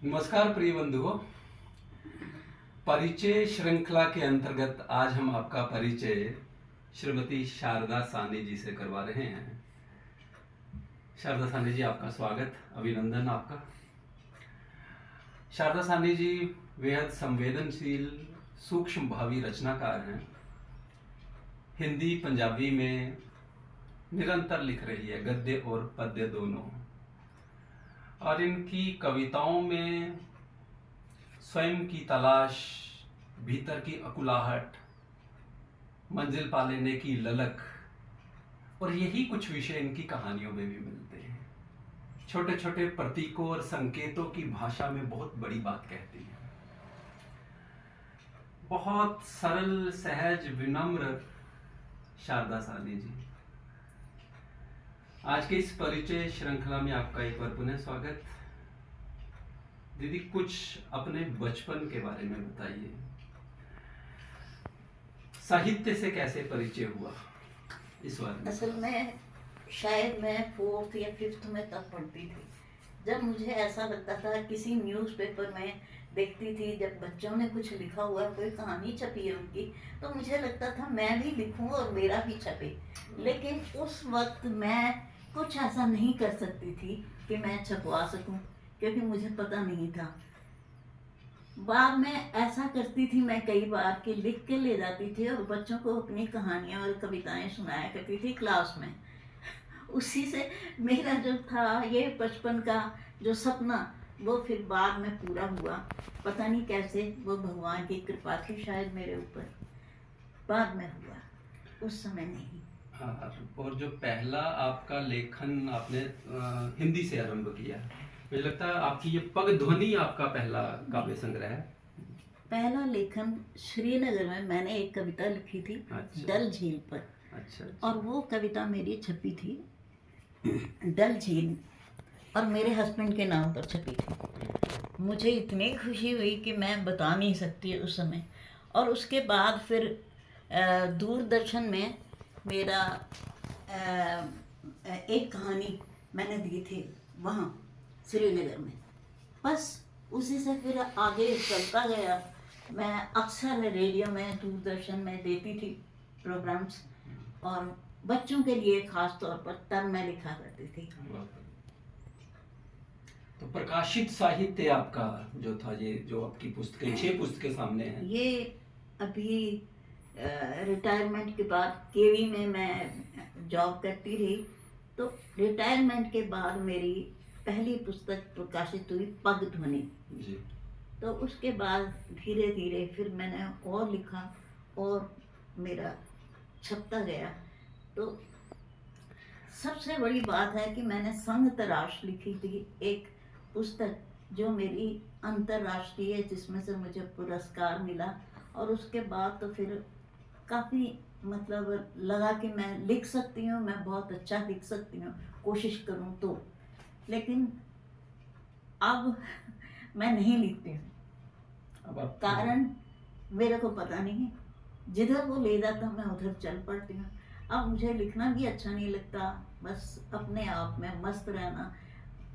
नमस्कार प्रिय बंधुओं, परिचय श्रृंखला के अंतर्गत आज हम आपका परिचय श्रीमती शारदा सानी जी से करवा रहे हैं। शारदा सानी जी, आपका स्वागत, अभिनंदन आपका। शारदा सानी जी बेहद संवेदनशील सूक्ष्म भावी रचनाकार हैं। हिंदी पंजाबी में निरंतर लिख रही है, गद्य और पद्य दोनों, और इनकी कविताओं में स्वयं की तलाश, भीतर की अकुलाहट, मंजिल पा लेने की ललक, और यही कुछ विषय इनकी कहानियों में भी मिलते हैं। छोटे छोटे प्रतीकों और संकेतों की भाषा में बहुत बड़ी बात कहती है। बहुत सरल, सहज, विनम्र शारदा सानी जी। आज के इस परिचय श्रृंखला में आपका एक बार पुनः स्वागत। दीदी, कुछ अपने बचपन के बारे में बताइए। साहित्य से कैसे परिचय हुआ, इस बारे में। असल में शायद मैं 4th या 5th में तब पढ़ती थी, जब मुझे ऐसा लगता था, किसी न्यूज़पेपर में देखती थी जब बच्चों ने कुछ लिखा हुआ है, कोई कहानी छपी है उनकी, तो मुझे लगता था मैं भी लिखूं और मेरा भी छपे। लेकिन उस वक्त मैं कुछ ऐसा नहीं कर सकती थी कि मैं छपवा सकूं, क्योंकि मुझे पता नहीं था। बाद में ऐसा करती थी मैं कई बार कि लिख के ले जाती थी और बच्चों को अपनी कहानियां और कविताएं सुनाया करती थी क्लास में। उसी से मेरा जो था ये बचपन का जो सपना, वो फिर बाद में पूरा हुआ। पता नहीं कैसे, वो भगवान की कृपा थी शायद मेरे ऊपर, बाद में हुआ, उस समय नहीं। और जो पहला आपका लेखन आपने हिंदी से आरंभ किया, मुझे लगता है आपकी ये पग ध्वनि आपका पहला काव्य संग्रह है। पहला लेखन श्रीनगर में मैंने एक कविता लिखी थी। अच्छा। डल झील पर। अच्छा। और वो कविता मेरी छपी थी डल झील, और मेरे हस्बैंड के नाम पर छपी थी। मुझे इतनी खुशी हुई कि मैं बता नहीं सकती उस समय। और उसके बाद फिर दूरदर्शन में मेरा एक कहानी मैंने दी थी वहाँ श्रीनगर में। बस उसी से फिर आगे चलता गया। मैं अक्सर रेडियो में, दूरदर्शन में देती थी प्रोग्राम्स, और बच्चों के लिए खास तौर पर तब मैं लिखा करती थी। तो प्रकाशित साहित्य आपका जो था, ये जो आपकी पुस्तकें, 6 पुस्तकें सामने हैं, ये अभी रिटायरमेंट के बाद केवी में मैं जॉब करती रही, तो रिटायरमेंट के बाद मेरी पहली पुस्तक प्रकाशित हुई पग ध्वनि जी। तो उसके बाद धीरे धीरे फिर मैंने और लिखा और मेरा छपता गया। तो सबसे बड़ी बात है कि मैंने संग तराश लिखी थी, एक पुस्तक जो मेरी अंतर्राष्ट्रीय, जिसमें से मुझे पुरस्कार मिला। और उसके बाद तो फिर काफ़ी मतलब लगा कि मैं लिख सकती हूँ, मैं बहुत अच्छा लिख सकती हूँ, कोशिश करूँ तो। लेकिन अब मैं नहीं लिखती हूँ, कारण मेरे को पता नहीं, जिधर वो ले जाता मैं उधर चल पड़ती हूँ। अब मुझे लिखना भी अच्छा नहीं लगता, बस अपने आप में मस्त रहना,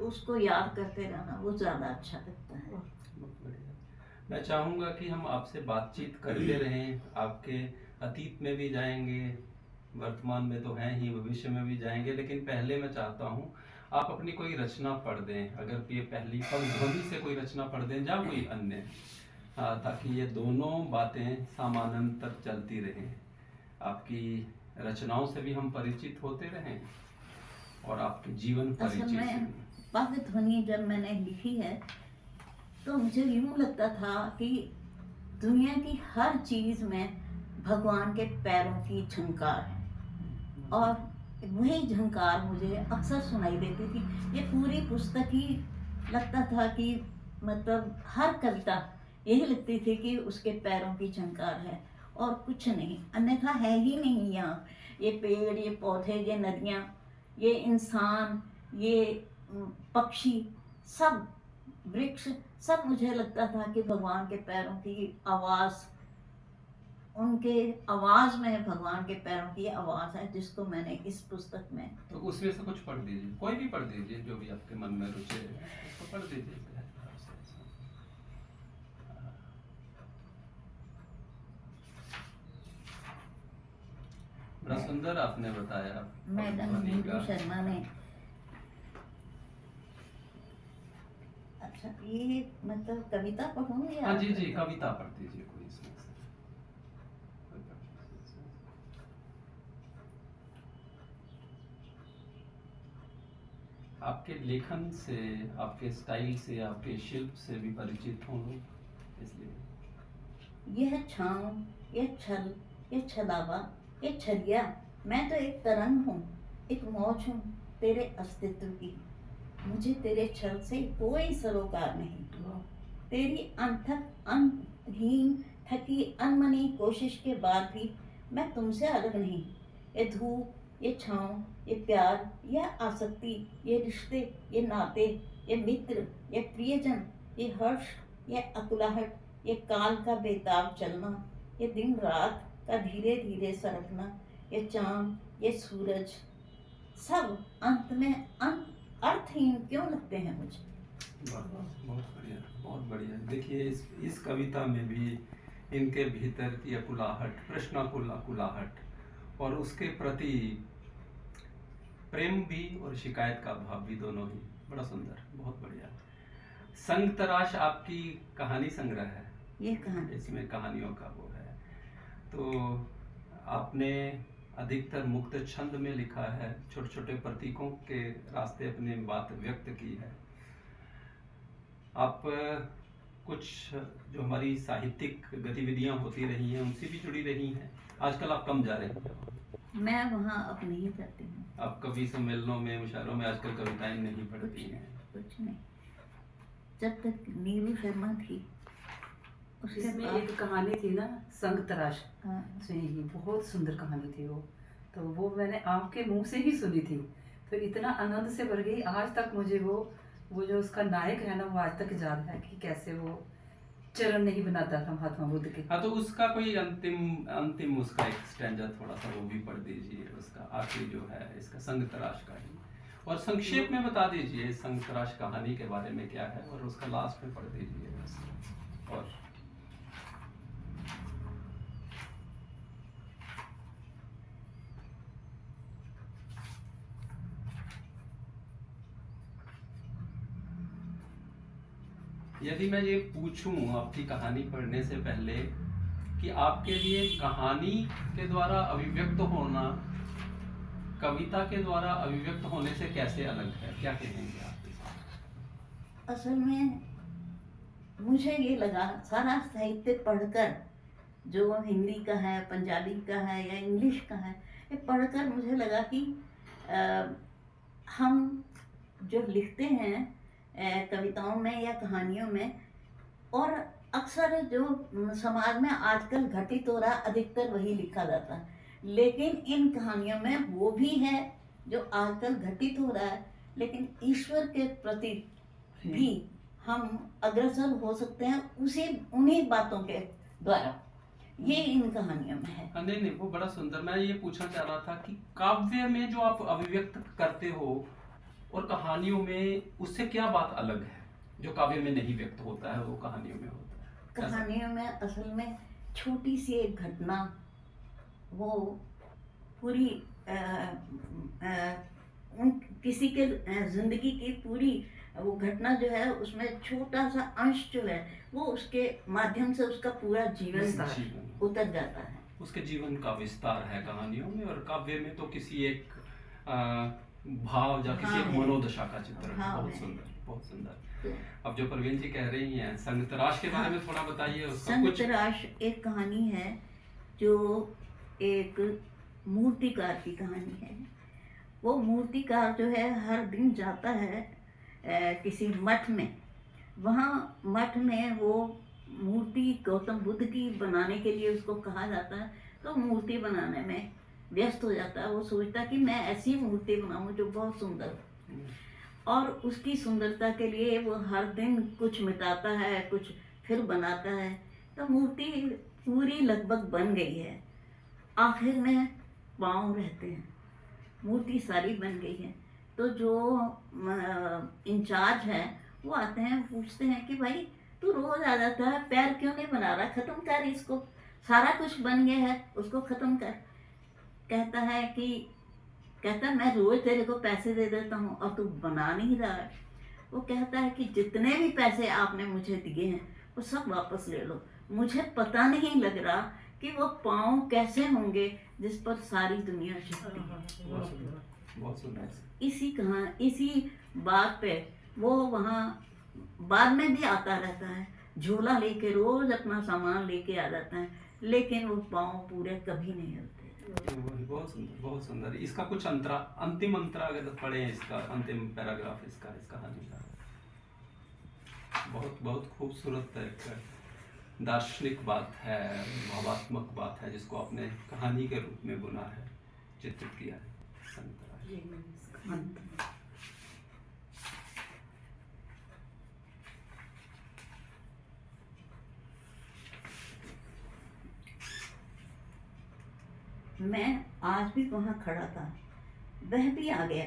उसको याद करते रहना, वो ज़्यादा अच्छा लगता है। मैं चाहूँगा कि हम आपसे बातचीत करते रहें, आपके अतीत में भी जाएंगे, वर्तमान में तो हैं ही, भविष्य में भी जाएंगे, लेकिन पहले मैं चाहता हूँ आप अपनी कोई रचना पढ़ दें। अगर ये पहली पग ध्वनि से कोई रचना पढ़ दें या कोई अन्य, ताकि ये दोनों बातें समानांतर चलती रहें। आपकी रचनाओं से भी हम परिचित होते रहें और आपके जीवन परिचय से। पग ध्वनि जब मैंने लिखी है तो मुझे यूँ लगता था कि दुनिया की हर चीज़ में भगवान के पैरों की झंकार है, और वही झंकार मुझे अक्सर सुनाई देती थी। ये पूरी पुस्तक ही लगता था कि मतलब हर कविता यही लगती थी कि उसके पैरों की झंकार है और कुछ नहीं, अन्यथा है ही नहीं। यहाँ ये पेड़, ये पौधे, ये नदियाँ, ये इंसान, ये पक्षी, सब वृक्ष, सब मुझे लगता था कि भगवान के पैरों की आवाज़, उनके आवाज़ में भगवान के पैरों की आवाज़ है, जिसको मैंने इस पुस्तक में। तो उसमें से कुछ पढ़ दीजिए, कोई भी पढ़ दीजिए, जो भी आपके मन में रुचि है उसको पढ़ दीजिए। सुंदर आपने बताया मैडम ध्वनि नीलू का। शर्मा ने। अच्छा, ये मतलब कविता पढ़ूं या? हाँ जी जी, कविता पढ़ दीजिए कोई इसमें से। आपके लेखन से, आपके स्टाइल से, आपके शिल्प से भी परिचित हों लोग, इसलिए। यह छाँव, यह छल, यह छलावा, यह छलिया, मैं तो एक तरंग हूँ, एक मौज हूँ तेरे अस्तित्व की। मुझे तेरे छल से कोई सरोकार नहीं। तेरी अनथक अनहीन थकी अनमनी कोशिश के बाद भी मैं तुमसे अलग नहीं। ये धूप, ये छाँव, ये प्यार, यह आसक्ति, ये रिश्ते, ये नाते, ये मित्र, ये प्रियजन, ये हर्ष, ये अकुलाहट, ये काल का बेताब चलना, ये दिन रात का धीरे धीरे सरकना, ये चांद, ये सूरज, सब अंत में अर्थहीन क्यों लगते हैं मुझे। बहुत बढ़िया, बहुत बढ़िया। देखिए इस कविता में भी इनके भीतर की अकुलाहट, प्रश्नाकुल अकुलाहट और उसके प्रति प्रेम भी और शिकायत का भाव भी, दोनों ही बड़ा सुंदर, बहुत बढ़िया। संग तराश आपकी कहानी संग्रह है, ये कहानी, इसमें कहानियों का वो है। तो आपने अधिकतर मुक्त छंद में लिखा है, छोटे छोटे प्रतीकों के रास्ते अपने बात व्यक्त की है। आप कुछ जो हमारी साहित्यिक गतिविधियां होती रही हैं उनसे भी जुड़ी रही हैं। आजकल आप कम जा रही हैं। मैं वहाँ अब नहीं करती हूँ। आप कवि सम्मेलनों में, मुशायरों में आजकल कविताएं नहीं पढ़ती हैं। कुछ नहीं, जब तक नीलू शर्मा थी उसके इसमें बाद। एक कहानी थी ना, संग तराश, हाँ, सुनी ही, बहुत सुंदर कहानी थी वो। तो वो मैंने आपके मुंह से ही सुनी थी, तो इतना आनंद से भर गई। आज तक मुझे वो जो उसका नायक है ना, वो आज तक याद है कि कैसे वो चरण नहीं बनाता था महात्मा बुद्ध के। हाँ, तो उसका कोई अंतिम उसका एक स्टैंजा थोड़ा सा वो भी पढ़ दीजिए, उसका आखिरी जो है इसका संग तराश का ही। और संक्षेप में बता दीजिए संग तराश कहानी के बारे में क्या है, और उसका लास्ट में पढ़ दीजिए बस। और यदि मैं ये पूछूं आपकी कहानी पढ़ने से पहले कि आपके लिए कहानी के द्वारा अभिव्यक्त होना कविता के द्वारा अभिव्यक्त होने से कैसे अलग है, क्या कहेंगे आप? असल में मुझे ये लगा, सारा साहित्य पढ़कर, जो हिंदी का है, पंजाबी का है या इंग्लिश का है, ये पढ़कर मुझे लगा कि हम जो लिखते हैं कविताओं में या कहानियों में, और अक्सर जो समाज में आजकल घटित हो रहा है अधिकतर वही लिखा जाता है। लेकिन इन कहानियों में वो भी है जो आजकल घटित हो रहा है, लेकिन ईश्वर के प्रति भी हम अग्रसर हो सकते हैं उन्हीं बातों के द्वारा। ये इन कहानियों में है। नहीं नहीं, वो बड़ा सुंदर। मैं ये पूछना चाह रहा था कि काव्य में जो आप अभिव्यक्त करते हो और कहानियों में, उससे क्या बात अलग है जो काव्य में नहीं व्यक्त होता है वो कहानियों में होता है? कहानियों में असल में छोटी सी एक घटना, वो पूरी किसी के जिंदगी की पूरी वो घटना जो है, उसमें छोटा सा अंश जो है वो उसके माध्यम से उसका पूरा जीवन उतर जाता है। उसके जीवन का विस्तार है कहानियों में, और काव्य में तो किसी एक भाव या किसी एक मनोदशा का चित्र है। बहुत सुंदर, बहुत सुंदर। अब जो परवीन जी कह रही हैं संग तराश के बारे में थोड़ा बताइए। संग तराश एक कहानी है जो एक मूर्तिकार की कहानी है। वो मूर्तिकार जो है हर दिन जाता है किसी मठ में। वहाँ मठ में वो मूर्ति गौतम बुद्ध की बनाने के लिए उसको कहा जाता है, तो मूर्ति बनाने में व्यस्त हो जाता है। वो सोचता है कि मैं ऐसी मूर्ति बनाऊं जो बहुत सुंदर हो, और उसकी सुंदरता के लिए वो हर दिन कुछ मिटाता है, कुछ फिर बनाता है। तो मूर्ति पूरी लगभग बन गई है, आखिर में पाँव रहते हैं, मूर्ति सारी बन गई है। तो जो इंचार्ज है वो आते हैं, पूछते हैं कि भाई तू रोज आ जाता है, पैर क्यों नहीं बना रहा, खत्म कर इसको, सारा कुछ बन गया है, उसको खत्म कर। कहता है मैं रोज तेरे को पैसे दे देता हूँ और तू बना नहीं रहा है। वो कहता है कि जितने भी पैसे आपने मुझे दिए हैं वो सब वापस ले लो। मुझे पता नहीं लग रहा कि वो पाँव कैसे होंगे जिस पर सारी दुनिया झुकती है। बहुत सुंदर, बहुत सुंदर। इसी बात पे वो वहाँ बाद में भी आता रहता है, झोला लेके रोज अपना सामान लेके आ जाता है, लेकिन वो पाँव पूरे कभी नहीं होते। बहुत सुंदर, बहुत सुंदर। इसका कुछ अंतिम अंतरा अगर पढ़े, इसका अंतिम पैराग्राफ इसका इस कहानी का, बहुत बहुत खूबसूरत एक दार्शनिक बात है, भावात्मक बात है, जिसको आपने कहानी के रूप में बुना है, चित्रित किया है। मैं आज भी वहाँ खड़ा था, वह भी आ गया।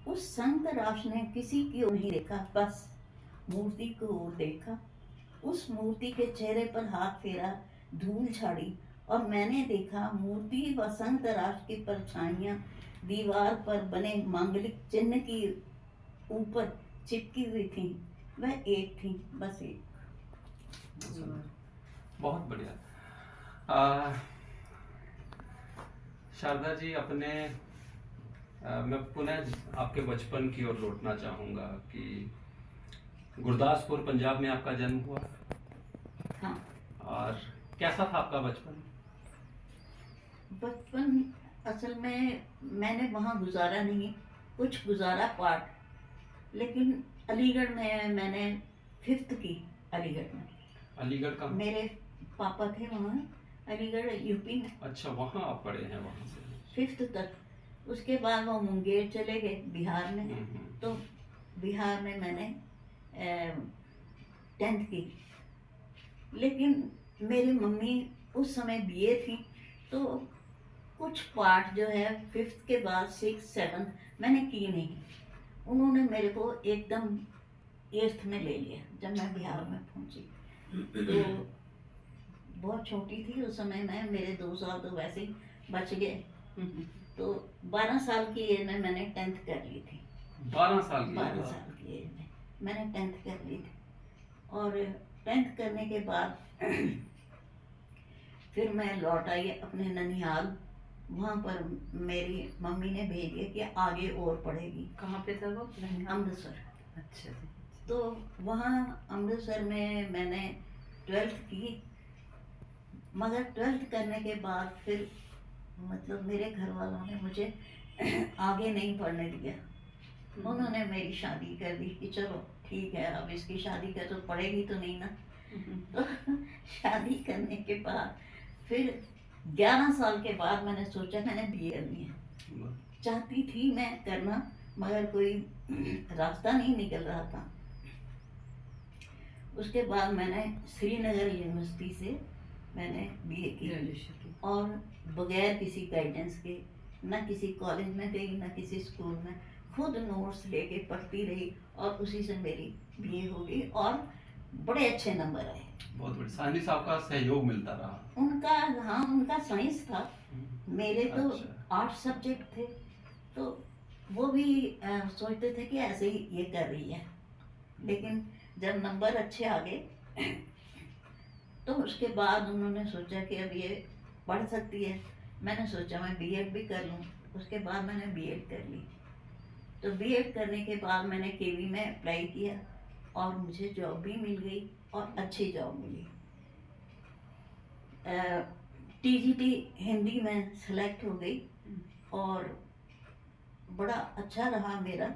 उस संत राश ने किसी की ओर नहीं देखा, बस मूर्ति को ओर देखा। उस मूर्ति के चेहरे पर हाथ फेरा, धूल झाड़ी, और मैंने देखा मूर्ति व संत राश की परछाइयाँ दीवार पर बने मांगलिक चिन्ह की ऊपर चिपकी हुई थी। वह एक थी, बस एक। बहुत बढ़िया। शारदा जी, मैं पुनः आपके बचपन की ओर लौटना चाहूँगा कि गुरदासपुर पंजाब में आपका जन्म हुआ। हाँ। और कैसा था आपका बचपन? बचपन असल में मैंने वहाँ गुजारा नहीं, कुछ गुजारा पार्ट, लेकिन अलीगढ़ में मैंने 5th की। अलीगढ़ का? मेरे पापा थे वहाँ, अलीगढ़ यूपी में। अच्छा, वहाँ आप पढ़े हैं? वहाँ से 5th तक। उसके बाद वो मुंगेर चले गए बिहार में। तो बिहार में मैंने 10th की। लेकिन मेरी मम्मी उस समय बीए थी, तो कुछ पार्ट जो है 5th के बाद 6th 7th मैंने की नहीं। उन्होंने मेरे को एकदम 8th में ले लिया जब मैं बिहार में पहुंची। तो बहुत छोटी थी उस समय मैं, मेरे 2 साल तो वैसे ही बच गए। तो 12 साल की एज में मैंने 10th कर ली थी। 12 साल की? 12 साल की एज में मैंने 10th कर ली थी। और 10th करने के बाद फिर मैं लौट आई अपने ननिहाल। वहाँ पर मेरी मम्मी ने भेज दिया कि आगे और पढ़ेगी। कहाँ पे था वो? अमृतसर। अच्छा जी। तो वहाँ अमृतसर में मैंने 12th की, मगर 12th करने के बाद फिर मतलब मेरे घर वालों ने मुझे आगे नहीं पढ़ने दिया। उन्होंने मेरी शादी कर दी कि चलो ठीक है, अब इसकी शादी कर, तो पढ़ेगी तो नहीं ना। तो शादी करने के बाद फिर 11 साल के बाद मैंने सोचा मैंने बीए करनी है। चाहती थी मैं करना, मगर कोई रास्ता नहीं निकल रहा था। उसके बाद मैंने श्रीनगर यूनिवर्सिटी से मैंने बीए की, और बगैर किसी गाइडेंस के, ना किसी कॉलेज में गई ना किसी स्कूल में, खुद नोट्स लेके पढ़ती रही, और उसी से मेरी बीए हो गई और बड़े अच्छे नंबर आए। बहुत बढ़िया। साहनी साहब का सहयोग मिलता रहा? उनका साइंस था, मेरे तो अच्छा। 8 सब्जेक्ट थे। तो वो भी सोचते थे कि ऐसे ही ये कर रही है। लेकिन जब नंबर अच्छे आ गए तो उसके बाद उन्होंने सोचा कि अब ये पढ़ सकती है। मैंने सोचा मैं बीएड भी कर लूँ। उसके बाद मैंने बीएड कर ली। तो बीएड करने के बाद मैंने केवी में अप्लाई किया और मुझे जॉब भी मिल गई, और अच्छी जॉब मिली। टीजीटी हिंदी में सेलेक्ट हो गई और बड़ा अच्छा रहा मेरा।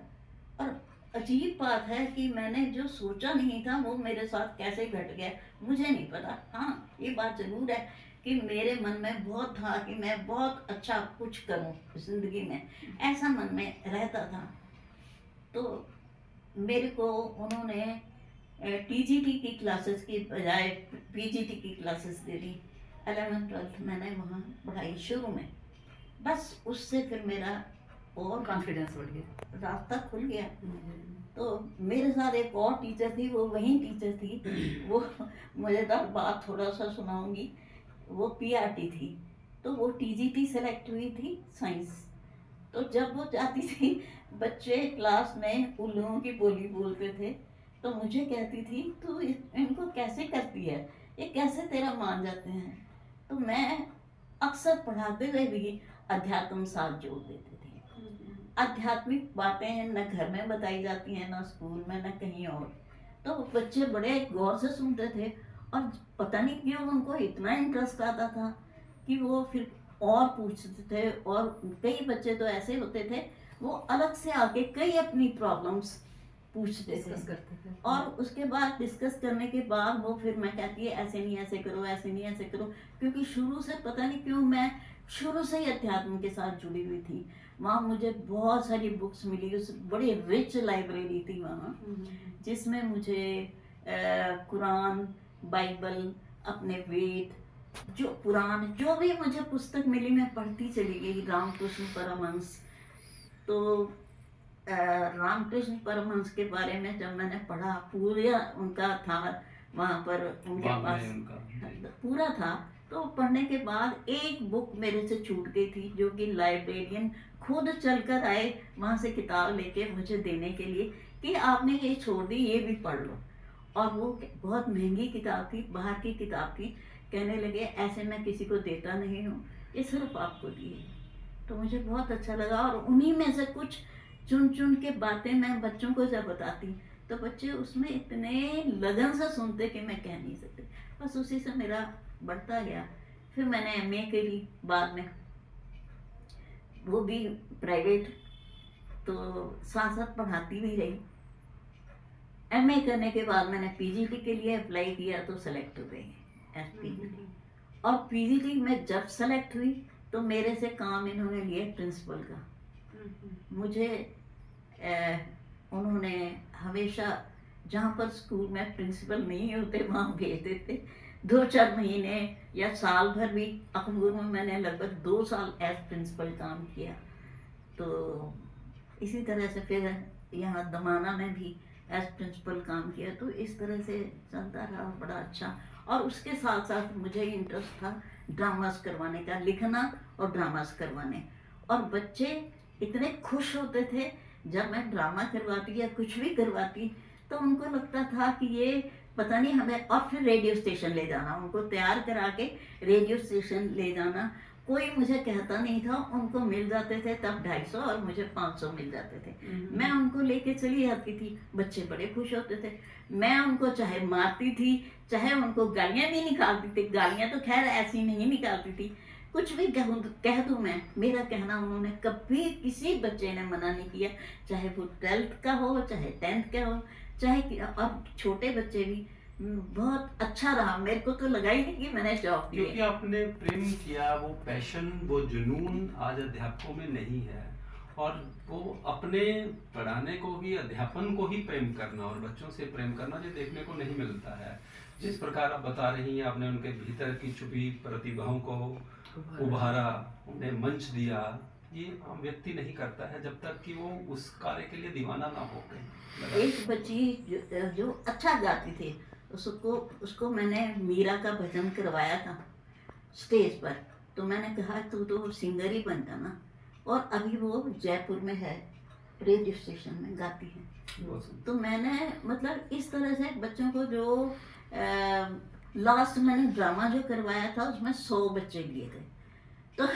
और अजीब बात है कि मैंने जो सोचा नहीं था वो मेरे साथ कैसे घट गया मुझे नहीं पता। हाँ, ये बात ज़रूर है कि मेरे मन में बहुत था कि मैं बहुत अच्छा कुछ करूं जिंदगी में, ऐसा मन में रहता था। तो मेरे को उन्होंने टीजीटी की क्लासेस की बजाय पीजीटी की क्लासेस दे दी। 11th 12th मैंने वहाँ पढ़ाई शुरू में। बस उससे फिर मेरा और कॉन्फिडेंस बढ़ गया, रास्ता खुल गया। तो मेरे साथ एक और टीचर थी, वो वही टीचर थी। वो मज़ेदार बात थोड़ा सा सुनाऊंगी। वो पीआरटी थी, तो वो टीजीटी सेलेक्ट हुई थी साइंस। तो जब वो जाती थी, बच्चे क्लास में उल्लुओं की बोली बोलते थे, तो मुझे कहती थी तू इनको कैसे करती है, ये कैसे तेरा मान जाते हैं। तो मैं अक्सर पढ़ाते हुए भी अध्यात्म साथ जोड़ देती थी। आध्यात्मिक बातें न घर में बताई जाती हैं, न स्कूल में, न कहीं और। तो बच्चे बड़े गौर से सुनते थे, और पता नहीं क्यों उनको इतना इंटरेस्ट आता था कि वो फिर और पूछते थे। और कई बच्चे तो ऐसे होते थे, वो अलग से आके कई अपनी प्रॉब्लम्स पूछते डिस्कस थे। करते थे। और उसके बाद डिस्कस करने के बाद वो फिर मैं कहती है ऐसे नहीं ऐसे करो, ऐसे नहीं ऐसे करो, क्योंकि शुरू से पता नहीं क्यों मैं शुरू से ही अध्यात्म के साथ जुड़ी हुई थी। वहाँ मुझे बहुत सारी बुक्स मिली, उस बड़ी रिच लाइब्रेरी थी वहाँ, जिसमें मुझे कुरान, बाइबल, अपने वेद, जो पुराण, जो भी मुझे पुस्तक मिली मैं पढ़ती चली गई। रामकृष्ण परमहंस, तो रामकृष्ण परमहंस के बारे में जब मैंने पढ़ा, पूरा उनका था वहाँ पर, उनके पास पूरा था। तो पढ़ने के बाद एक बुक मेरे से छूट गई थी, जो कि लाइब्रेरियन खुद चलकर आए वहाँ से किताब लेके मुझे देने के लिए, कि आपने ये छोड़ दी, ये भी पढ़ लो। और वो बहुत महंगी किताब थी, बाहर की किताब थी। कहने लगे ऐसे मैं किसी को देता नहीं हूँ, ये सिर्फ आपको दी है। तो मुझे बहुत अच्छा लगा, और उन्हीं में से कुछ चुन चुन के बातें मैं बच्चों को जब बताती, तो बच्चे उसमें इतने लगन से सुनते कि मैं कह नहीं सकती। बस उसी से मेरा बढ़ता गया। फिर मैंने एमए करी बाद में, वो भी प्राइवेट, तो साथ साथ पढ़ाती भी रही। एमए करने के बाद मैंने पीजीटी के लिए अप्लाई किया, तो सेलेक्ट हो गई एज पीजीटी। और पीजीटी में जब सेलेक्ट हुई, तो मेरे से काम इन्होंने लिया प्रिंसिपल का। मुझे उन्होंने हमेशा, जहाँ पर स्कूल में प्रिंसिपल नहीं होते वहाँ भेज देते। 2-4 महीने या साल भर भी, अखनूर में मैंने लगभग 2 साल एज प्रिंसिपल काम किया। तो इसी तरह से फिर यहाँ दमाना में भी एज प्रिंसिपल काम किया। तो इस तरह से चलता रहा बड़ा अच्छा। और उसके साथ साथ मुझे इंटरेस्ट था ड्रामास करवाने का, लिखना और ड्रामास करवाने। और बच्चे इतने खुश होते थे जब मैं ड्रामा करवाती या कुछ भी करवाती, तो उनको लगता था कि ये पता नहीं हमें। और फिर रेडियो स्टेशन ले जाना, उनको तैयार करा के रेडियो स्टेशन ले जाना। कोई मुझे कहता नहीं था, उनको मिल जाते थे तब 250 और मुझे 500 मिल जाते थे। मैं उनको लेके चली जाती थी, बच्चे बड़े खुश होते थे। मैं उनको चाहे मारती थी, चाहे उनको गालियाँ भी निकालती थी। गालियाँ तो खैर ऐसी नहीं निकालती थी, कुछ भी कह दूँ मैं, मेरा कहना उन्होंने कभी किसी बच्चे ने मना नहीं किया, चाहे वो 12th का हो, चाहे 10th का हो, चाहे। और छोटे बच्चे भी, बहुत अच्छा रहा। मेरे को तो लगा ही नहीं कि मैंने जॉब की, क्योंकि आपने प्रेम किया, वो पैशन, वो जुनून आज अध्यापकों में नहीं है। और वो अपने पढ़ाने को ही, अध्यापन को ही प्रेम करना और बच्चों से प्रेम करना, जो देखने को नहीं मिलता है। जिस प्रकार आप बता रही हैं, आपने उनके भीतर की छुपी प्रतिभाओं को उभारा, उन्हें मंच दिया, ये आम व्यक्ति नहीं करता है जब तक कि वो उस कार्य के लिए दीवाना ना हो गए। एक बच्ची जो अच्छा गाती थी, उसको मैंने मीरा का भजन करवाया था स्टेज पर। तो मैंने कहा तू तो सिंगर ही बनता ना। और अभी वो जयपुर में है, रेडियो स्टेशन में गाती है। तो मैंने मतलब इस तरह से बच्चों को, जो लास्ट मैंने ड्रामा जो करवाया था उसमें 100 बच्चे लिए थे। तो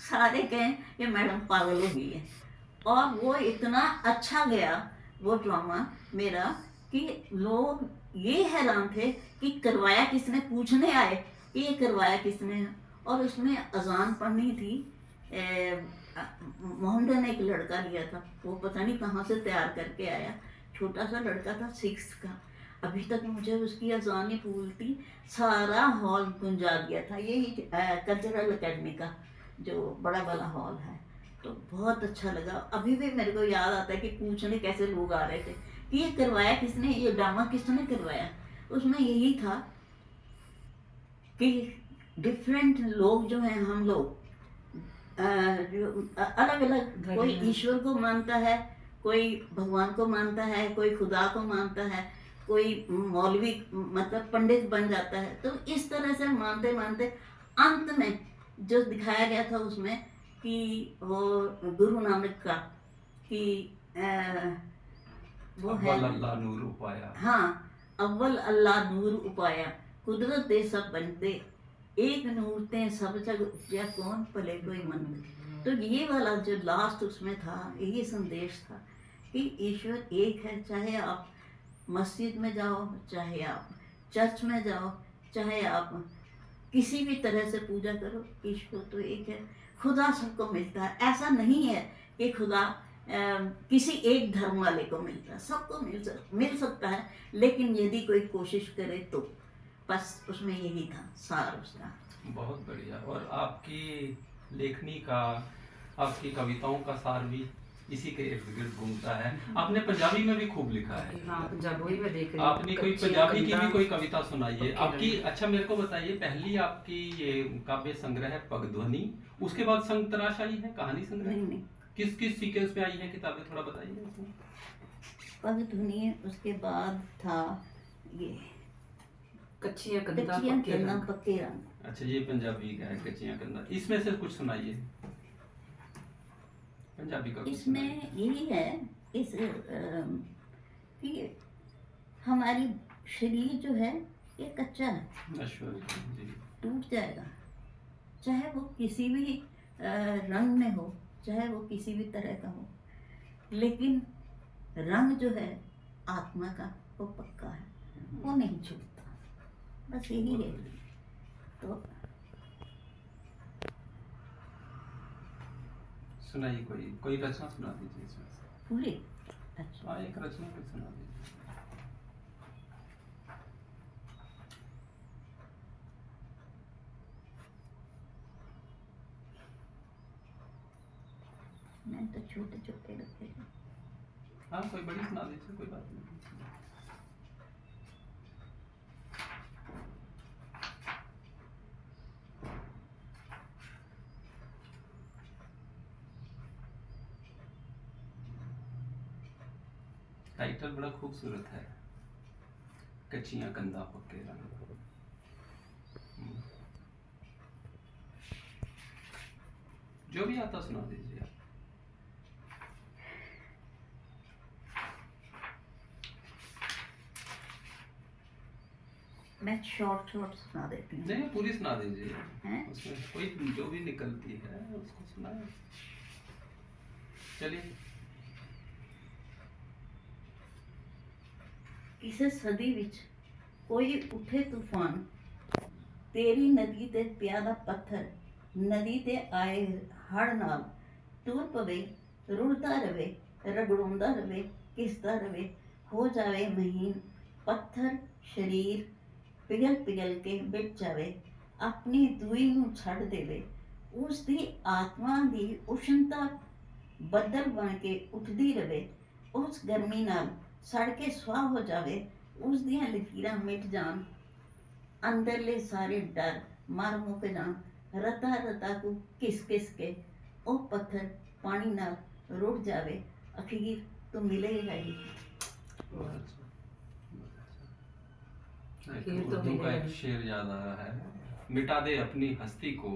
सारे कहें ये मैडम पागल हो गई है। और वो इतना अच्छा गया वो ड्रामा मेरा, कि लोग ये हैरान थे कि करवाया किसने, पूछने आए कि ये करवाया किसने। और उसमें अजान पढ़नी थी। मोहम्मद ने एक लड़का लिया था, वो पता नहीं कहाँ से तैयार करके आया, छोटा सा लड़का था 6th का। अभी तक मुझे उसकी अजान ही भूलती, सारा हॉल गुंजा दिया था। यही कल्चरल एकेडमी का जो बड़ा वाला हॉल है। तो बहुत अच्छा लगा। अभी भी मेरे को याद आता है कि पूछने कैसे लोग आ रहे थे कि ये करवाया किसने, ये ड्रामा किसने करवाया। उसमें यही था कि डिफरेंट लोग जो हैं, हम लोग जो अलग अलग, कोई ईश्वर को मानता है, कोई भगवान को मानता है, कोई खुदा को मानता है, कोई मौलवी मतलब पंडित बन जाता है। तो इस तरह से मानते मानते अंत में जो दिखाया गया था उसमें कि वो गुरु नानक का कि वो है अव्वल अल्लाह नूर उपाया। हाँ, अव्वल अल्लाह नूर उपाया, कुदरत दे सब बनते, एक नूर ते सब जग उपजा, कौन भले कोई मन। तो ये वाला जो लास्ट उसमें था, यही संदेश था कि ईश्वर एक है। चाहे आप मस्जिद में जाओ, चाहे आप चर्च में जाओ, चाहे आप किसी भी तरह से पूजा करो, ईश्वर तो एक है। खुदा सबको मिलता है, ऐसा नहीं है कि खुदा किसी एक धर्म वाले को मिलता है, सबको मिल सकता है, लेकिन यदि कोई कोशिश करे तो। बस उसमें यही था सार उसका। बहुत बढ़िया। और आपकी लेखनी का, आपकी कविताओं का सार भी इसी के इर्द गिर्द घूमता है। आपने पंजाबी में भी खूब लिखा है। हाँ, पंजाबी में देख रही हूँ। आपने कोई कच्चियाँ पंजाबी की भी कंधां कोई कविता सुनाइए पक्के आपकी। रंग। अच्छा मेरे को बताइए, पहली आपकी ये काव्य संग्रह है पगध्वनि, उसके बाद संग तराश आई है, कहानी संग्रह। नहीं, किस किस सीक्वेंस में आई है किताबें, थोड़ा बताइए इसमें। पग धुनी, उसके बाद था ये कच्चियाँ कंधां कच्चियाँ पक्के कंधां रंग। पक्के रंग। अच्छा ये पंजाबी का है, कच्चियां कंधा। इसमें से कुछ सुनाइए पंजाबी का कुछ इसमें सुनाइए। यही है कि हमारी शरीर जो है ये कच्चा है, ऐश्वर्या जी। टूट जाएगा, चाहे वो किसी भी रंग में हो, चाहे वो किसी भी तरह का हो, लेकिन रंग जो है आत्मा का वो पक्का है, वो नहीं छूटता। बस यही है। तो सुनाइए कोई कोई रचना सुना दीजिए इसमें से। पूरी अच्छा, हाँ एक रचना कोई सुना दीजिए। मैंने तो छोटे छोटे रखे हैं। हाँ कोई बड़ी सुना दीजिए, कोई बात नहीं। टाइटल बड़ा खूबसूरत है, कच्चियां कंधा पक्के रंग। जो भी आता सुना दीजिए आप। मैं शॉर्ट शॉर्ट सुना देती हूँ। नहीं पूरी सुना दीजिए, हैं? उसमें कोई जो भी निकलती है उसको सुनाए। चलिए। ਕਿਸੇ ਸਦੀ ਵਿੱਚ ਕੋਈ ਉੱਠੇ ਤੂਫਾਨ, ਤੇਰੀ ਨਦੀ ਤੇ ਪਿਆ ਦਾ ਪੱਥਰ, ਨਦੀ ਤੇ ਆਏ ਹੜ ਨਾਲ ਟੁਰ ਪਵੇ, ਰੁੜਦਾ ਰਵੇ, ਰਗੜਾਉਂਦਾ ਰਵੇ, ਘਿਸਦਾ ਰਵੇ, ਹੋ ਜਾਵੇ ਮਹੀਨ ਪੱਥਰ ਸਰੀਰ, ਪਿਘਲ ਪਿਘਲ ਕੇ ਮਿਟ ਜਾਵੇ, ਆਪਣੀ ਦੂਈ ਨੂੰ ਛੱਡ ਦੇਵੇ, ਉਸ ਦੀ ਆਤਮਾ ਦੀ ਉਸ਼ਣਤਾ ਬੱਦਲ ਬਣ ਕੇ ਉੱਠਦੀ ਰਵੇ, ਉਸ ਗਰਮੀ ਨਾਲ ਸੜ ਕੇ ਸੁਆਹ ਹੋ ਜਾਵੇ, ਉਸ ਦੀਆਂ ਲਕੀਰਾਂ ਮਿਟ ਜਾਣ, ਅੰਦਰਲੇ ਸਾਰੇ ਡਰ ਮਰ ਮੁੱਕ ਜਾਣ, ਰਤਾ ਰਤਾ ਕੋ ਕਿਸ ਕਿਸ ਕੇ ਉਹ ਪੱਥਰ ਪਾਣੀ ਨਾਲ ਰੁੜ ਜਾਵੇ, ਅਖੀਰ ਤੂੰ ਮਿਲੇਗਾ ਹੀ। बहुत अच्छा, बहुत अच्छा। एक फिर तो उर्दू का एक मिलेगा। शेर याद आ रहा है, मिटा दे अपनी हस्ती को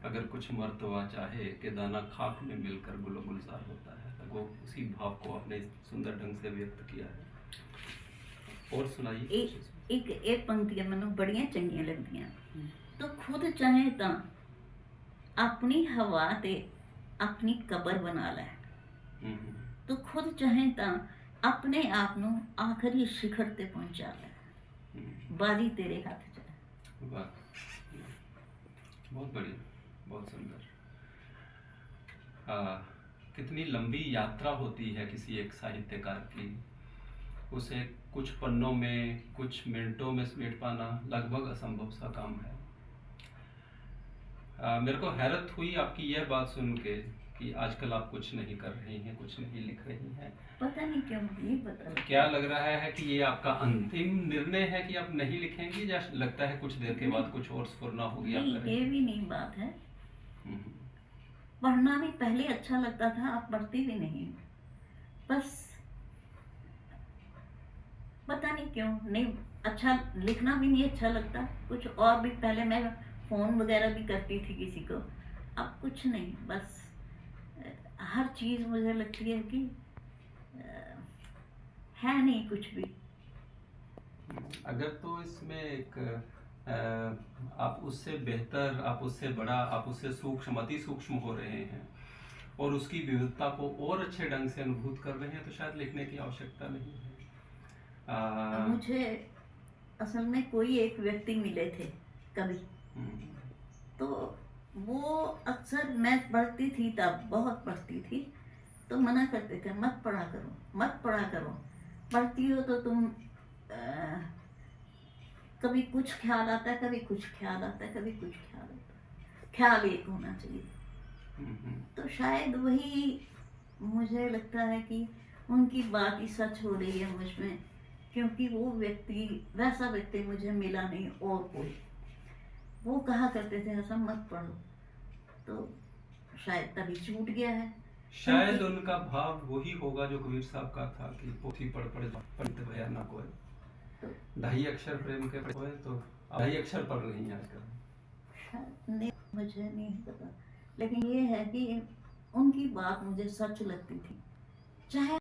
अगर कुछ मर्तबा चाहे, कि दाना खाक में मिलकर गुलो गुलजार होता है। तो वो उसी भाव को आपने सुंदर ढंग से व्यक्त किया है। और सुनाइए। ਇੱਕ ਇਹ ਪੰਕਤੀਆਂ ਮੈਨੂੰ ਬੜੀਆਂ ਚੰਗੀਆਂ ਲੱਗਦੀਆਂ। ਤੂੰ ਖੁਦ ਚਾਹੇ ਤਾਂ ਆਪਣੀ ਹਵਾ ਤੇ ਆਪਣੀ ਕਬਰ ਬਣਾ ਲੈ, हम्म, ਤੂੰ ਖੁਦ ਚਾਹੇ ਤਾਂ ਆਪਣੇ ਆਪ ਨੂੰ ਆਖਰੀ ਸਿਖਰ ਤੇ ਪਹੁੰਚਾ ਲੈ, हम्म। ਬਾਜੀ ਤੇਰੇ ਹੱਥ 'ਚ ਹੈ। वाह, बहुत बढ़िया, बहुत सुंदर। कितनी लंबी यात्रा होती है किसी एक साहित्यकार की, उसे कुछ पन्नों में कुछ मिनटों में समेट पाना लगभग असंभव सा काम है। मेरे को हैरत हुई आपकी यह बात सुन के कि आजकल आप कुछ नहीं कर रही हैं, कुछ नहीं लिख रही हैं। पता नहीं क्यों, नहीं पता। क्या लग रहा है कि ये आपका अंतिम निर्णय है कि आप नहीं लिखेंगी, या लगता है कुछ देर के बाद कुछ और स्फुरना होगी आप नहीं, करेंगी? ये भी नहीं बात है। हम्म, पढ़ना भी पहले अच्छा लगता था, अब पढ़ती भी नहीं। बस पता नहीं क्यों नहीं, अच्छा लिखना भी नहीं अच्छा लगता। कुछ और भी पहले मैं फ़ोन वगैरह भी करती थी किसी को, अब कुछ नहीं। बस हर चीज़ मुझे लगती है कि है नहीं कुछ भी। अगर तो इसमें एक आप उससे बेहतर, आप उससे बड़ा, आप उससे सूक्ष्म, अति सूक्ष्म हो रहे हैं और उसकी विविधता को और अच्छे ढंग से अनुभूत कर रहे हैं, तो शायद लिखने की आवश्यकता नहीं है। मुझे असल में कोई एक व्यक्ति मिले थे कभी, तो वो अक्सर मैं पढ़ती थी, तब बहुत पढ़ती थी, तो मना करते थे मत पढ़ा करो, मत पढ़ा करो, पढ़ती हो तो तुम कभी कुछ ख्याल आता है, कभी कुछ ख्याल आता है, कभी कुछ ख्याल आता है, ख्याल एक होना चाहिए। तो शायद वही मुझे लगता है कि उनकी बात ही सच हो रही है मुझ में, क्योंकि वो व्यक्ति, वैसा व्यक्ति मुझे मिला नहीं और कोई। वो कहा करते थे ऐसा मत पढ़ो, तो शायद तभी छूट गया है। शायद उनका भाव वही होगा जो कबीर साहब का था कि पोथी पढ़ पढ़ पंडित भया ना कोई, ढाई अक्षर प्रेम के होए, तो ढाई अक्षर पढ़ रही हैं आजकल। नहीं, मुझे नहीं पता, लेकिन ये है कि उनकी बात मुझे सच लगती थी, चाहे